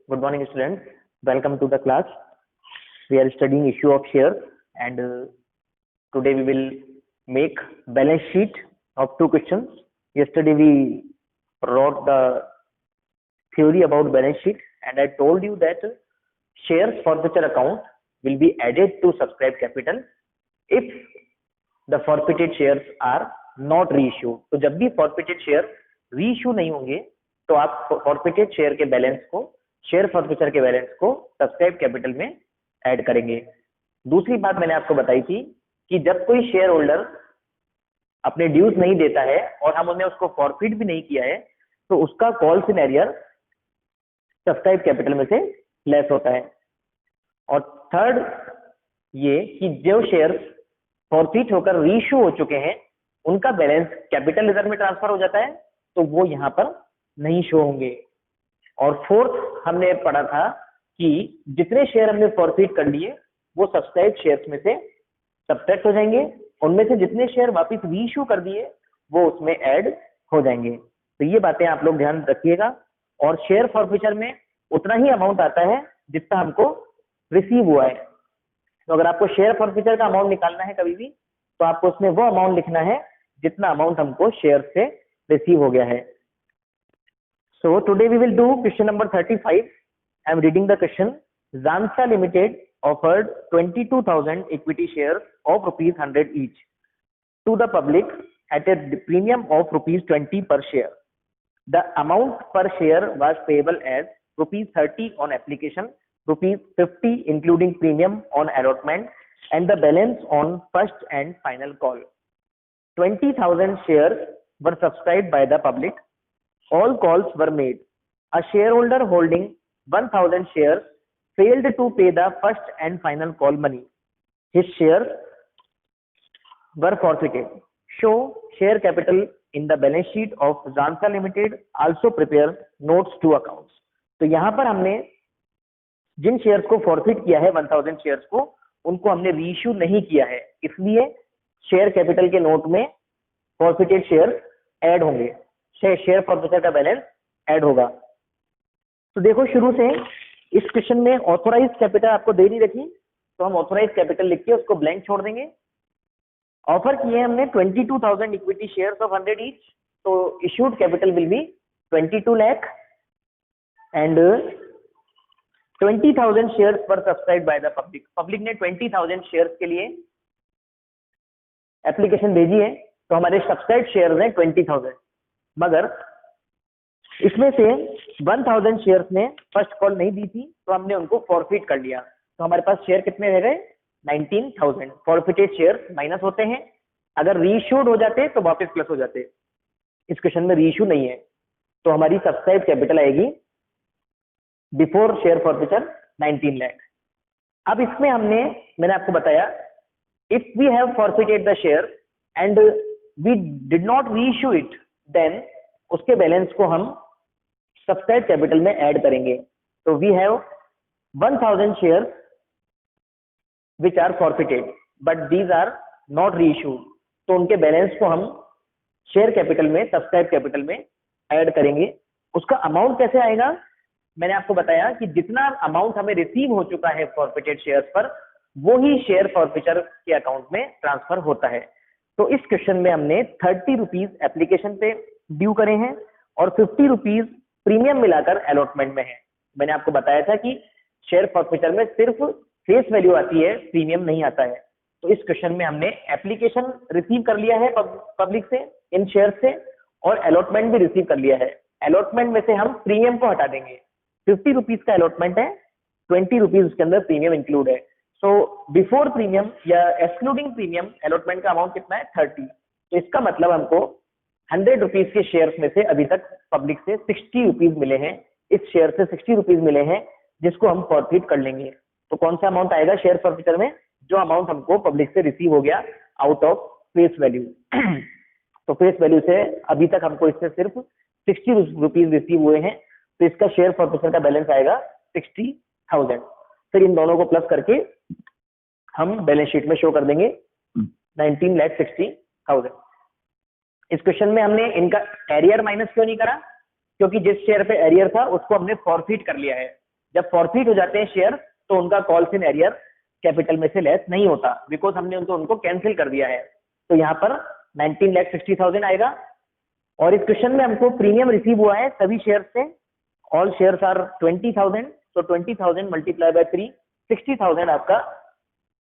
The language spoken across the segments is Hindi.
Good morning, students. Welcome to the class. We are studying issue of shares, and today we will make balance sheet of two questions. Yesterday we wrote the theory about balance sheet, and I told you that shares forfeiture account will be added to subscribed capital if the forfeited shares are not reissued. तो जब भी forfeited share reissue नहीं होंगे तो आप forfeited share के बैलेंस को शेयर फॉरफीचर के बैलेंस को सब्सक्राइब कैपिटल में ऐड करेंगे। दूसरी बात मैंने आपको बताई थी कि जब कोई शेयर होल्डर अपने ड्यूज नहीं देता है और हमने उसको फॉरफिट भी नहीं किया है तो उसका calls in arrear subscribe capital में से लेस होता है। और थर्ड ये कि जो शेयर फॉरफिट होकर रीइश्यू हो चुके हैं उनका बैलेंस कैपिटल रिजर्व में ट्रांसफर हो जाता है तो वो यहाँ पर नहीं शो होंगे। और फोर्थ हमने पढ़ा था कि जितने शेयर हमने फॉरफिट कर लिए वो सब्सक्राइब शेयर्स में से सब्ट्रैक्ट हो जाएंगे, उनमें से जितने शेयर वापस रीइश्यू कर दिए वो उसमें ऐड हो जाएंगे। तो ये बातें आप लोग ध्यान रखिएगा। और शेयर फॉरफिचर में उतना ही अमाउंट आता है जितना हमको रिसीव हुआ है। तो अगर आपको शेयर फॉरफिचर का अमाउंट निकालना है कभी भी तो आपको उसमें वो अमाउंट लिखना है जितना अमाउंट हमको शेयर से रिसीव हो गया है। So today we will do question number 35. I am reading the question. Zansa Limited offered 22,000 equity shares of rupees 100 each to the public at a premium of rupees 20 per share. The amount per share was payable as rupees 30 on application, rupees 50 including premium on allotment, and the balance on first and final call. 20,000 shares were subscribed by the public. All calls were made. A shareholder holding 1,000 shares failed to pay the first and final call money. His shares were forfeited. Show share capital in the balance sheet of Zansa Limited. Also prepare notes to accounts. तो यहाँ पर हमने जिन शेयर्स को फॉरफिट किया है 1000 शेयर्स को उनको हमने रीइश्यू नहीं किया है, इसलिए शेयर कैपिटल के नोट में फॉरफिटेड शेयर्स ऐड होंगे, शेयर फॉरफिचर का बैलेंस ऐड होगा। तो देखो शुरू से इस क्वेश्चन में ऑथोराइज कैपिटल आपको दे नहीं रखी तो हम ऑथोराइज कैपिटल लिख के उसको ब्लैंक छोड़ देंगे। ऑफर किए हमने 22,000 इक्विटी शेयर्स ऑफ 100 ईच, तो issued capital will be 22 lakh and 20,000 shares पर subscribe by the public. Public ने 20,000 शेयर्स के लिए एप्लीकेशन भेजी है तो हमारे सब्सक्राइब शेयर्स हैं 20,000, मगर इसमें से 1000 शेयर्स ने फर्स्ट कॉल नहीं दी थी तो हमने उनको फॉरफिट कर लिया। तो हमारे पास शेयर कितने रह गए 19,000। फॉरफिटेड शेयर्स माइनस होते हैं, अगर रीइश्यूड हो जाते तो वापस प्लस हो जाते। इस क्वेश्चन में रीइश्यू नहीं है तो हमारी सब्सक्राइब कैपिटल आएगी बिफोर शेयर फॉरफिचर 19 लाख। अब इसमें मैंने आपको बताया if we have forfeited the share and we did not reissue it then उसके बैलेंस को हम सब्सक्राइब कैपिटल में ऐड करेंगे। तो we have 1000 shares which are forfeited but these are not reissued, तो उनके बैलेंस को हम शेयर कैपिटल में सब्सक्राइब कैपिटल में ऐड करेंगे। उसका अमाउंट कैसे आएगा मैंने आपको बताया कि जितना अमाउंट हमें रिसीव हो चुका है फॉरफिटेड शेयर्स पर वो ही शेयर फॉरफिचर के अकाउंट में ट्रांसफर होता है। तो इस क्वेश्चन में हमने 30 रुपीज एप्लीकेशन पे ड्यू करे हैं और 50 रुपीज प्रीमियम मिलाकर अलॉटमेंट में है। मैंने आपको बताया था कि शेयर फॉरफिचर में सिर्फ फेस वैल्यू आती है, प्रीमियम नहीं आता है। तो इस क्वेश्चन में हमने एप्लीकेशन रिसीव कर लिया है पब्लिक से इन शेयर से और अलॉटमेंट भी रिसीव कर लिया है। अलॉटमेंट में से हम प्रीमियम को हटा देंगे। 50 रुपीज का अलॉटमेंट है, 20 रुपीज उसके अंदर प्रीमियम इंक्लूड है। सो बिफोर प्रीमियम या एक्सक्लूडिंग प्रीमियम अलॉटमेंट का अमाउंट कितना है 30। तो इसका मतलब हमको 100 रुपीज के शेयर्स में से अभी तक पब्लिक से 60 रुपीज मिले हैं। इस शेयर से 60 रुपीज मिले हैं जिसको हम फॉरफिट कर लेंगे। तो कौन सा अमाउंट आएगा शेयर फॉरफिचर में, जो अमाउंट हमको पब्लिक से रिसीव हो गया आउट ऑफ फेस वैल्यू। तो फेस वैल्यू से अभी तक हमको इससे सिर्फ 60 रुपीज रिसीव हुए हैं तो इसका शेयर फॉरफिचर का बैलेंस आएगा 60,000। फिर इन दोनों को प्लस करके हम बैलेंस शीट में शो कर देंगे 19,60,000। इस क्वेश्चन में हमने इनका एरियर माइनस क्यों नहीं करा, क्योंकि जिस शेयर पे एरियर था उसको हमने फॉरफिट कर लिया है। जब फॉरफिट हो जाते हैं शेयर तो उनका कॉल्स इन एरियर कैपिटल में से लेस नहीं होता, बिकॉज हमने उनको कैंसिल कर दिया है। तो यहाँ पर 19,60,000 आएगा। और इस क्वेश्चन में हमको प्रीमियम रिसीव हुआ है सभी शेयर से, ऑल शेयर्स आर 20,000, तो 20,000 मल्टीप्लाई बाय 3, 60,000 आपका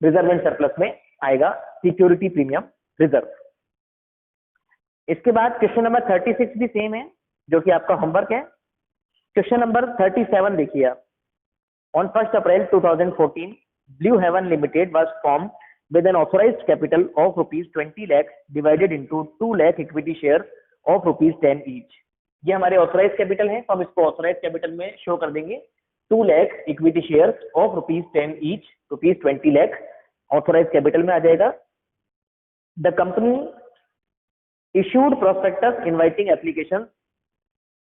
रिजर्व एंड सरप्लस में आएगा, सिक्योरिटी प्रीमियम रिजर्व। इसके बाद क्वेश्चन नंबर 36 भी सेम है, जो कि आपका होमवर्क है। क्वेश्चन नंबर 37 देखिए आप। On 1 April 2014 Blue Haven Limited was form with an authorized capital of rupees 20 lakh divided into 2 lakh equity shares of rupees 10 each। ये हमारे ऑथोराइज कैपिटल है, तो हम इसको ऑथोराइज कैपिटल में शो कर देंगे। 2 lakh equity shares of rupees 10 each, rupees 20 lakh authorise capital में आ जाएगा। The company issued prospectus inviting application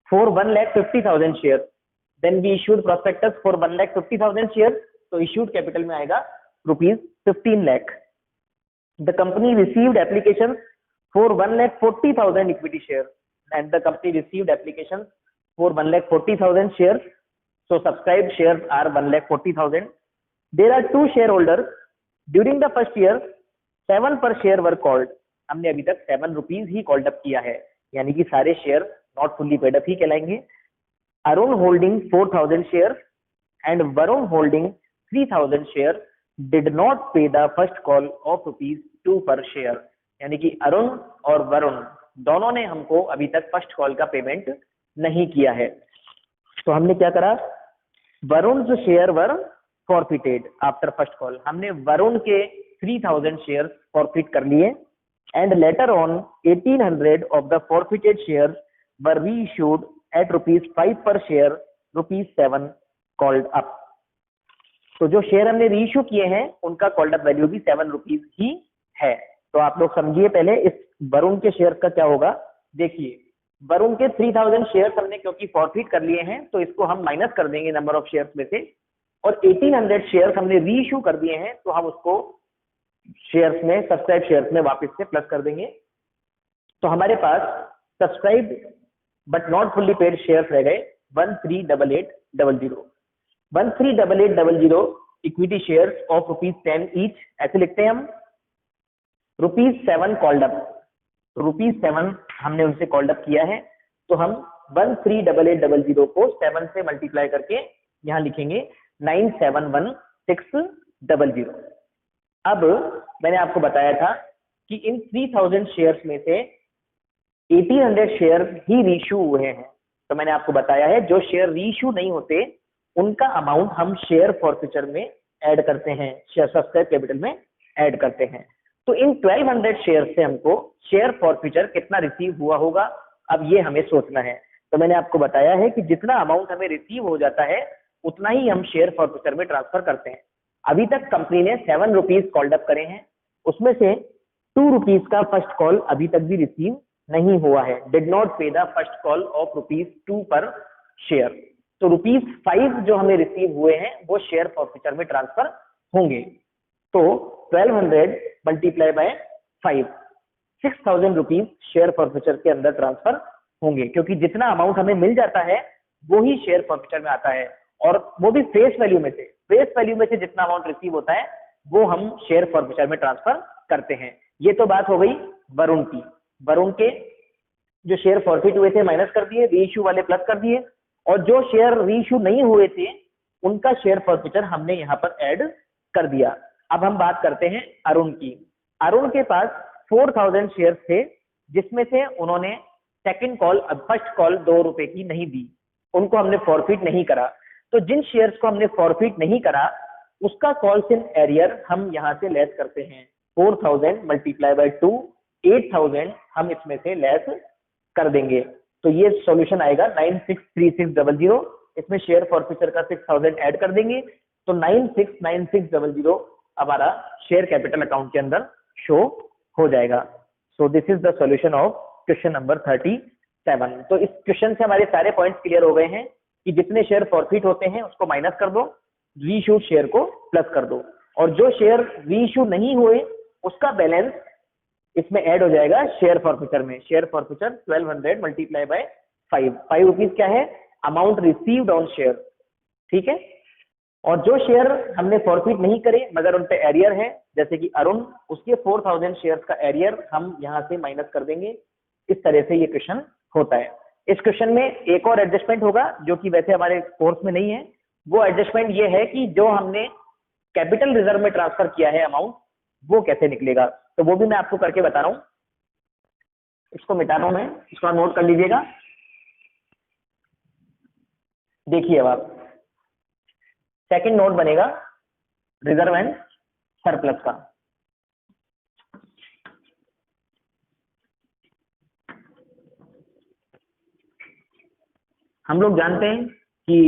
for 1,50,000 share, then we issued prospectus for 1,50,000 share, तो इशूड कैपिटल में आएगा rupees 15 lakh. The company received application for 1,40,000 equity share and the company received applications for 1,40,000 shares, so subscribed shares are 1,40,000। there are 2 shareholders during the first year 7 per share were called। हमने अभी तक 7 रुपीज ही कॉल्ड अप किया है, यानी कि सारे share not fully paid up ही कहलाएंगे। Arun holding 4,000 share and Varun holding 3,000 share did not pay the first call of rupees 2 per share, यानी कि अरुण और वरुण दोनों ने हमको अभी तक फर्स्ट कॉल का पेमेंट नहीं किया है। तो हमने क्या करा, वरुण जो share were forfeited after first call, हमने वरुण के 3,000 शेयर फॉरफिट कर लिए and later on 1,800 of the forfeited share were reissued at rupees 5 per share, rupees 7 called up. तो जो शेयर हमने रीइश्यू किए हैं उनका कॉल्ड अप वैल्यू भी 7 रुपीज ही है। तो आप लोग समझिए पहले इस वरुण के शेयर का क्या होगा। देखिए वरुण के 3,000 शेयर हमने क्योंकि फॉरफिट कर लिए हैं तो इसको हम माइनस कर देंगे नंबर ऑफ शेयर्स में से, और 1,800 शेयर हमने रीइश्यू कर दिए हैं तो हम उसको शेयर्स में, सब्सक्राइब शेयर्स में वापस से प्लस कर देंगे। तो हमारे पास subscribe but not fully paid shares रह गए 138800। 138800 equity shares of rupees 10 each, ऐसे लिखते हैं हम। रुपीज 7 कॉल्ड अप, रुपीज 7 हमने उनसे कॉल्ड अप किया है, तो हम 138800 को 7 से मल्टीप्लाई करके यहां लिखेंगे 971600। अब मैंने आपको बताया था कि इन 3,000 शेयर्स में से 1,800 शेयर ही रीइश्यू हुए हैं। तो मैंने आपको बताया है जो शेयर रीइश्यू नहीं होते उनका अमाउंट हम शेयर फॉरफिचर में ऐड करते हैं, शेयर सब्सक्राइब कैपिटल में ऐड करते हैं। तो इन 1,200 शेयर से हमको शेयर फॉरफिचर कितना रिसीव हुआ होगा, अब ये हमें सोचना है। तो मैंने आपको बताया है कि जितना अमाउंट हमें रिसीव हो जाता है उतना ही हम शेयर फॉरफिचर में ट्रांसफर करते हैं। अभी तक कंपनी ने 7 रुपीज कॉल्ड अप करे हैं, उसमें से 2 रुपीज का फर्स्ट कॉल अभी तक भी रिसीव नहीं हुआ है, did not pay the first call of rupees 2 per share. तो रुपीज 5 जो हमें रिसीव हुए हैं वो शेयर फॉरफिचर में ट्रांसफर होंगे। तो 1,200 multiply by 5, 6,000 rupees share forfeiture के अंदर ट्रांसफर होंगे, क्योंकि जितना अमाउंट हमें मिल जाता है वो ही शेयर फॉरफिचर में आता है, और वो भी फेस वैल्यू में से। फेस वैल्यू में से जितना अमाउंट रिसीव होता है वो हम शेयर फॉरफिचर में ट्रांसफर करते हैं। ये तो बात हो गई वरुण की। वरुण के जो शेयर फॉरफिट हुए थे माइनस कर दिए, रीइश्यू वाले प्लस कर दिए, और जो शेयर रीइश्यू नहीं हुए थे उनका शेयर फॉरफिचर हमने यहाँ पर ऐड कर दिया। अब हम बात करते हैं अरुण की। अरुण के पास 4,000 शेयर थे, जिसमें से उन्होंने सेकंड कॉल, फर्स्ट कॉल 2 रुपए की नहीं दी, उनको हमने फॉरफिट नहीं करा। तो जिन शेयर्स को हमने फॉरफिट नहीं करा उसका कॉल्स इन एरियर हम यहाँ से लेस करते हैं। 4,000 मल्टीप्लाई बाय 2, 8,000 हम इसमें से लेस कर देंगे। तो ये सॉल्यूशन आएगा 963600। इसमें शेयर फॉरफिचर का 6,000 ऐड कर देंगे, तो 969600 हमारा शेयर कैपिटल अकाउंट के अंदर शो हो जाएगा। So this is the solution of question number 37। तो इस क्वेश्चन से हमारे सारे पॉइंट्स क्लियर हो गए हैं कि जितने शेयर फॉरफिट होते हैं उसको माइनस कर दो, रीइश्यूड शेयर को प्लस कर दो, और जो शेयर रीइश्यू नहीं हुए उसका बैलेंस इसमें ऐड हो जाएगा शेयर फॉरफिचर में। Share forfeiture 1,200 multiply by 5 rupees क्या है, अमाउंट रिसीव्ड ऑन शेयर। ठीक है। और जो शेयर हमने फॉरफिट नहीं करे मगर उन पे एरियर है, जैसे कि अरुण, उसके 4000 शेयर्स का एरियर हम यहाँ से माइनस कर देंगे। इस तरह से ये क्वेश्चन होता है। इस क्वेश्चन में एक और एडजस्टमेंट होगा जो कि वैसे हमारे कोर्स में नहीं है। वो एडजस्टमेंट ये है कि जो हमने कैपिटल रिजर्व में ट्रांसफर किया है अमाउंट, वो कैसे निकलेगा, तो वो भी मैं आपको करके बता रहा हूँ। इसको मिटा रहा हूं मैं, इसको नोट कर लीजिएगा। देखिए अब आप, सेकंड नोट बनेगा रिजर्व एंड सरप्लस का। हम लोग जानते हैं कि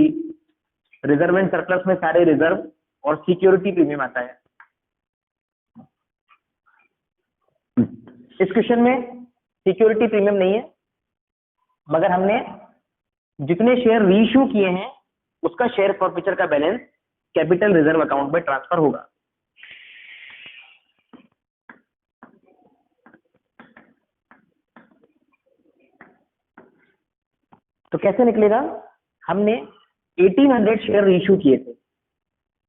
रिजर्व एंड सरप्लस में सारे रिजर्व और सिक्योरिटी प्रीमियम आता है। इस क्वेश्चन में सिक्योरिटी प्रीमियम नहीं है, मगर हमने जितने शेयर रीइश्यू किए हैं उसका शेयर फॉरफीचर का बैलेंस कैपिटल रिजर्व अकाउंट में ट्रांसफर होगा। तो कैसे निकलेगा? हमने 1800 शेयर रीइश्यू किए थे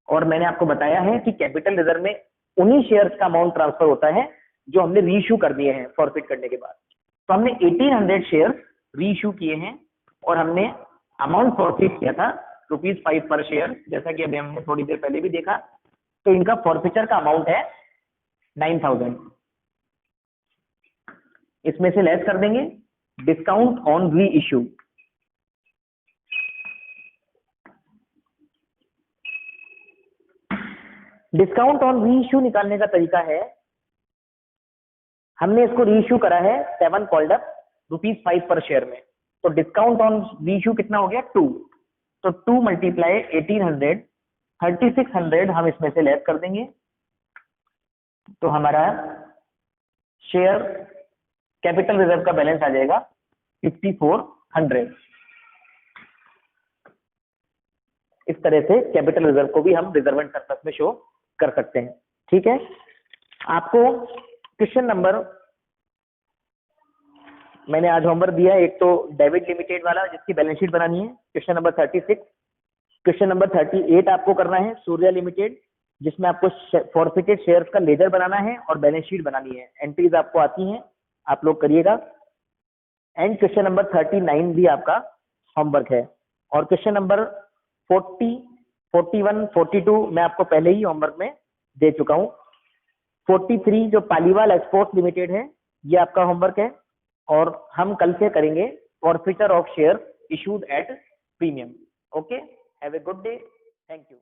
और मैंने आपको बताया है कि कैपिटल रिजर्व में उन्हीं शेयर्स का अमाउंट ट्रांसफर होता है जो हमने रीइश्यू कर दिए हैं फॉरफिट करने के बाद। तो हमने 1800 शेयर रीइश्यू किए हैं और हमने अमाउंट फॉरफिट किया था ₹5 पर शेयर, जैसा कि अभी हमने थोड़ी देर पहले भी देखा। तो इनका फॉरफिचर का अमाउंट है 9000। इसमें से लेस कर देंगे डिस्काउंट ऑन री इश्यू। डिस्काउंट ऑन री इश्यू निकालने का तरीका है, हमने इसको री इश्यू करा है 7 कॉल्ड अप ₹5 पर शेयर में। तो डिस्काउंट ऑन री इश्यू कितना हो गया? 2। तो 2 मल्टीप्लाई 1800, 3600 हम इसमें से लेस कर देंगे। तो हमारा शेयर कैपिटल रिजर्व का बैलेंस आ जाएगा 5400। इस तरह से कैपिटल रिजर्व को भी हम रिजर्व एंड सरप्लस में शो कर सकते हैं। ठीक है। आपको क्वेश्चन नंबर मैंने आज होमवर्क दिया है, एक तो डेविड लिमिटेड वाला जिसकी बैलेंस शीट बनानी है, क्वेश्चन नंबर 36। क्वेश्चन नंबर 38 आपको करना है सूर्या लिमिटेड, जिसमें आपको फॉरफिटेड शेयर्स का लेजर बनाना है और बैलेंस शीट बनानी है। एंट्रीज आपको आती हैं, आप लोग करिएगा। एंड क्वेश्चन नंबर 39 भी आपका होमवर्क है। और क्वेश्चन नंबर 40, 41, 42 मैं आपको पहले ही होमवर्क में दे चुका हूँ। 43 जो पालीवाल एक्सपोर्ट्स लिमिटेड है, ये आपका होमवर्क है। और हम कल से करेंगे forfeiture of share issued at premium. Okay, have a good day, thank you.